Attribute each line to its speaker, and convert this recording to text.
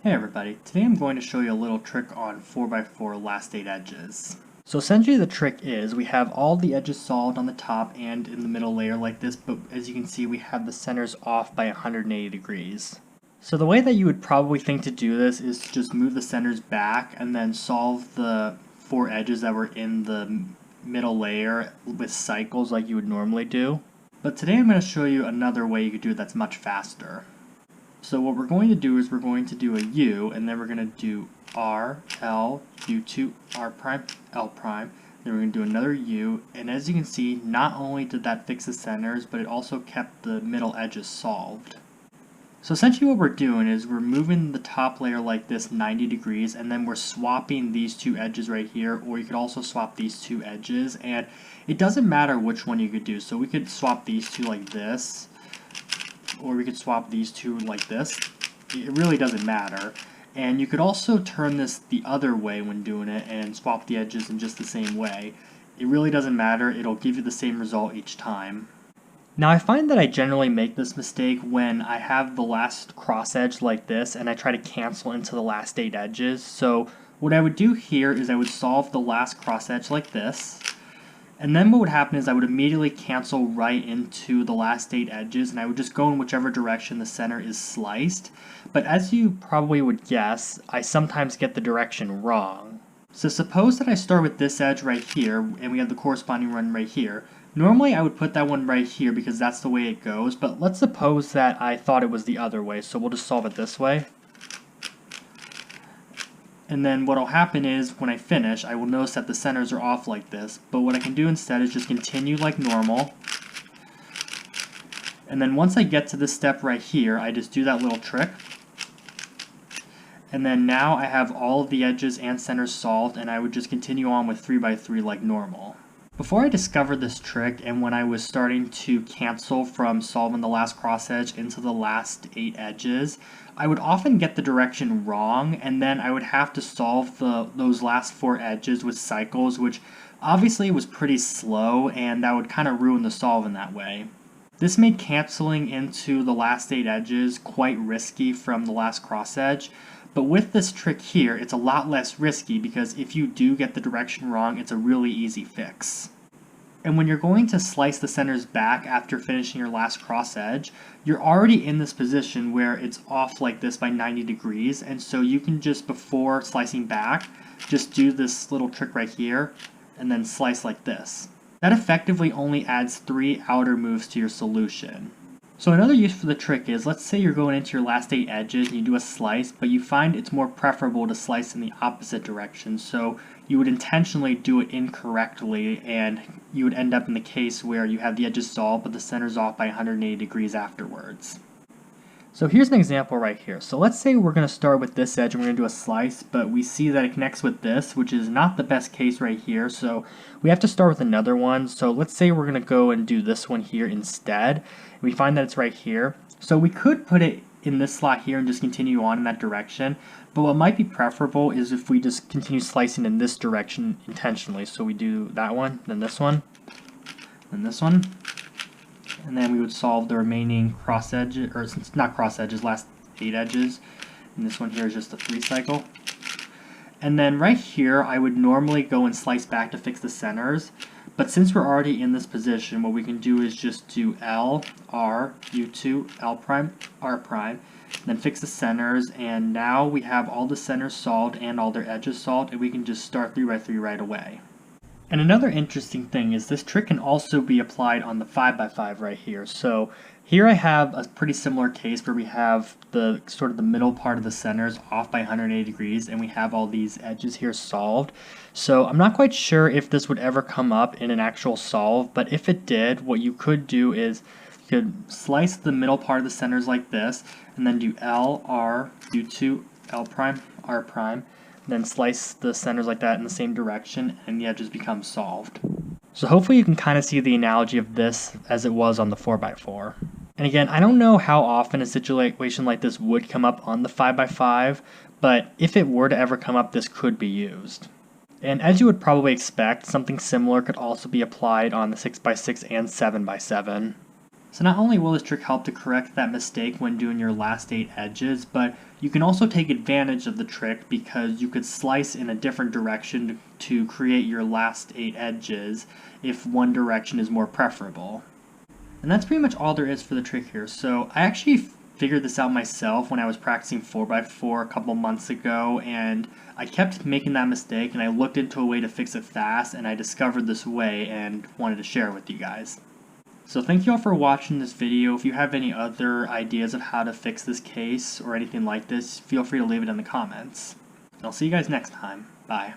Speaker 1: Hey everybody, today I'm going to show you a little trick on 4x4 last 8 edges. So essentially the trick is we have all the edges solved on the top and in the middle layer like this, but as you can see we have the centers off by 180 degrees. So the way that you would probably think to do this is to just move the centers back and then solve the 4 edges that were in the middle layer with cycles like you would normally do. But today I'm going to show you another way you could do it that's much faster. So what we're going to do is we're going to do a U, and then we're going to do R, L, U2, R prime, L prime. Then we're going to do another U, and as you can see, not only did that fix the centers, but it also kept the middle edges solved. So essentially what we're doing is we're moving the top layer like this 90 degrees, and then we're swapping these two edges right here, or you could also swap these two edges, and it doesn't matter which one you could do. So we could swap these two like this, or we could swap these two like this. It really doesn't matter. And you could also turn this the other way when doing it and swap the edges in just the same way. It really doesn't matter, it'll give you the same result each time. Now I find that I generally make this mistake when I have the last cross edge like this and I try to cancel into the last 8 edges. So what I would do here is I would solve the last cross edge like this. And then what would happen is I would immediately cancel right into the last 8 edges, and I would just go in whichever direction the center is sliced. But as you probably would guess, I sometimes get the direction wrong. So suppose that I start with this edge right here, and we have the corresponding one right here. Normally I would put that one right here because that's the way it goes, but let's suppose that I thought it was the other way, so we'll just solve it this way. And then what will happen is, when I finish, I will notice that the centers are off like this. But what I can do instead is just continue like normal. And then once I get to this step right here, I just do that little trick. And then now I have all of the edges and centers solved, and I would just continue on with 3x3 like normal. Before I discovered this trick, and when I was starting to cancel from solving the last cross edge into the last 8 edges, I would often get the direction wrong, and then I would have to solve those last 4 edges with cycles, which obviously was pretty slow, and that would kind of ruin the solve in that way. This made canceling into the last 8 edges quite risky from the last cross edge, but with this trick here, it's a lot less risky because if you do get the direction wrong, it's a really easy fix. And when you're going to slice the centers back after finishing your last cross edge, you're already in this position where it's off like this by 90 degrees, and so you can just, before slicing back, just do this little trick right here, and then slice like this. That effectively only adds 3 outer moves to your solution. So another use for the trick is, let's say you're going into your last 8 edges and you do a slice, but you find it's more preferable to slice in the opposite direction. So you would intentionally do it incorrectly, and you would end up in the case where you have the edges solved but the center's off by 180 degrees afterwards. So here's an example right here. So let's say we're going to start with this edge and we're going to do a slice, but we see that it connects with this, which is not the best case right here. So we have to start with another one. So let's say we're going to go and do this one here instead. We find that it's right here. So we could put it in this slot here and just continue on in that direction. But what might be preferable is if we just continue slicing in this direction intentionally. So we do that one, then this one, then this one. And then we would solve the remaining cross edges, or not cross edges, last 8 edges. And this one here is just a 3 cycle. And then right here, I would normally go and slice back to fix the centers. But since we're already in this position, what we can do is just do L, R, U2, L prime, R prime, then fix the centers. And now we have all the centers solved and all their edges solved, and we can just start 3x3 right away. And another interesting thing is this trick can also be applied on the 5x5 right here. So here I have a pretty similar case where we have the sort of the middle part of the centers off by 180 degrees, and we have all these edges here solved. So I'm not quite sure if this would ever come up in an actual solve, but if it did, what you could do is you could slice the middle part of the centers like this, and then do L, R, U2, L prime, R prime, then slice the centers like that in the same direction, and the edges become solved. So hopefully you can kind of see the analogy of this as it was on the 4x4. And again, I don't know how often a situation like this would come up on the 5x5, but if it were to ever come up, this could be used. And as you would probably expect, something similar could also be applied on the 6x6 and 7x7. So not only will this trick help to correct that mistake when doing your last 8 edges, but you can also take advantage of the trick because you could slice in a different direction to create your last 8 edges if one direction is more preferable. And that's pretty much all there is for the trick here. So I actually figured this out myself when I was practicing 4x4 a couple months ago, and I kept making that mistake, and I looked into a way to fix it fast, and I discovered this way and wanted to share it with you guys. So thank you all for watching this video. If you have any other ideas of how to fix this case or anything like this, feel free to leave it in the comments. And I'll see you guys next time. Bye.